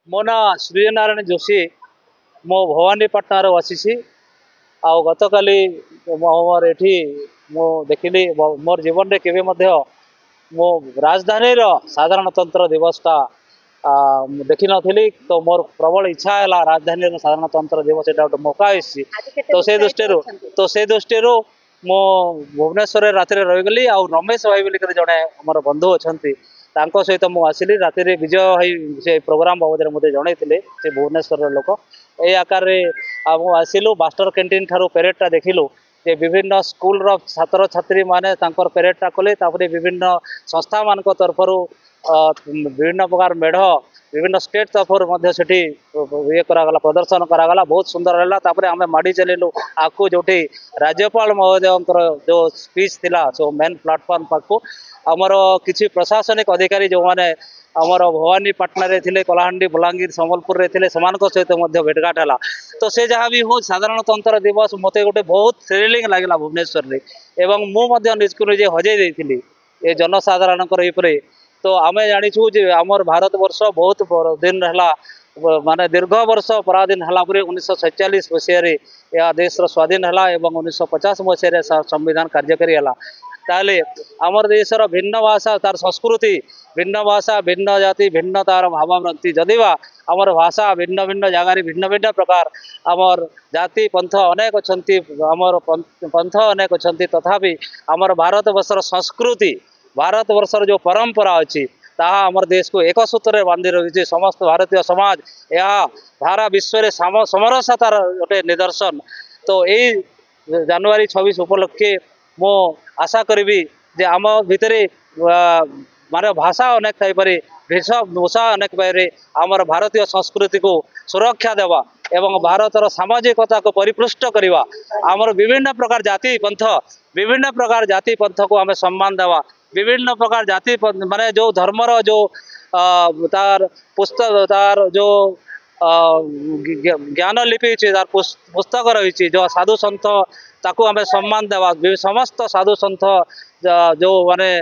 मो ना सूर्यनारायण जोशी मो भवानीपाटना आसी गत काली मोर एठी मो देखिली मोर जीवन रे केबे मध्य मो राजधानी साधारणतंत्र दिवसटा देखी नी तो मोर प्रबल इच्छा है राजधानी साधारणतंत्र दिवस एटा गोटे मौका आसी तो से दृष्टि मो भुवनेश्वर राति रहीगली आ रमेश भाई बोलिक जड़े आम बंधु अच्छा सहित मुझे आसली राति विजय भाई से प्रोग्राम बाबद मत जनई से भुवनेश्वर लोक ये आकार आसिलु मास्टर कैंटीन ठारू पेरेडटा देखिलु जे विभिन्न स्कूल छात्र छात्री माने पेरेडटा कले विभिन्न संस्था मान तरफ विभिन्न प्रकार मेढ़ विभिन्न स्टेट तरफ से ये करागला प्रदर्शन करागला बहुत सुंदर है आम माड़ी चलू आपको जो राज्यपाल महोदय जो स्पीच थिला सो मेन प्लाटफॉर्म पाक आमर किसी प्रशासनिक अधिकारी जो मैंने आमर भवानीपाटना रे थिले कलाहांडी बलांगीर संबलपुर रे थिले समानक सहित भेटघाट है तो से जहाँ भी हो साधारणतंत्र दिवस मत गोटे बहुत थ्रिलिंग लगे भुवनेश्वर रे एवं मुझे निजको निजे हजे देती ये जनसाधारण तो आम जाचु आमर भारत वर्ष बहुत दिन है माने दीर्घ वर्ष पराधीन है 1947 मसीह यह देश स्वाधीन है 1950 मसीह संविधान कार्यकारी है ताले आमर देशर भिन्न भाषा तार संस्कृति भिन्न भाषा भिन्न जाति भिन्न तार भाववृत्ति जदिवा आमर भाषा भिन्न भिन्न जगार भिन्न भिन्न प्रकार आमर जाति पंथ अनेक अच्छा आमर पंथ अनेक अच्छा तथापि आमर भारत वर्षर संस्कृति भारत वर्षर जो परंपरा अच्छी ताहा आमर देश को एक सूत्र बांधि रही समस्त भारतीय समाज यह धारा विश्व समरसतार गोटे निदर्शन तो यही जनवरी 26 उपलक्षे मो आशा करी जे आम भितर माने भाषा अनेक थाईपरि वेशभूषा अनेक पारे आमर भारतीय संस्कृति को सुरक्षा देवा एवं भारतर सामाजिकता को परिपृष्ट करवा आमर विभिन्न प्रकार जाति पंथ को आम सम्मान देवा विभिन्न प्रकार जाति माने जो धर्मर जो तार पुस्तक तार जो ज्ञान लिपि तार पुस्तक रही जो साधु सन्थ ताकू आम सम्मान देवा समस्त साधु सन्थ जो माने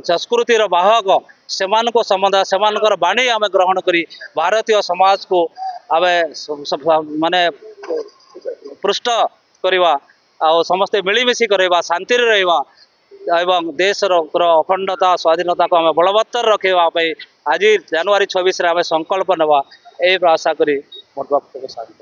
संस्कृतिर बाहक सेमान को सम्मान सेमानकर बाणी आम ग्रहण करी भारतीय समाज को आम माने पृष्ठ करवा आ समस्ते मिलमिशि करवा शांति रहिबा एवं देशर अखंडता स्वाधीनता को आम बलवत्तर रखापी आज जनवरी 26 आम संकल्प नवा ये आशा करी मोर वक्तव्य सारी।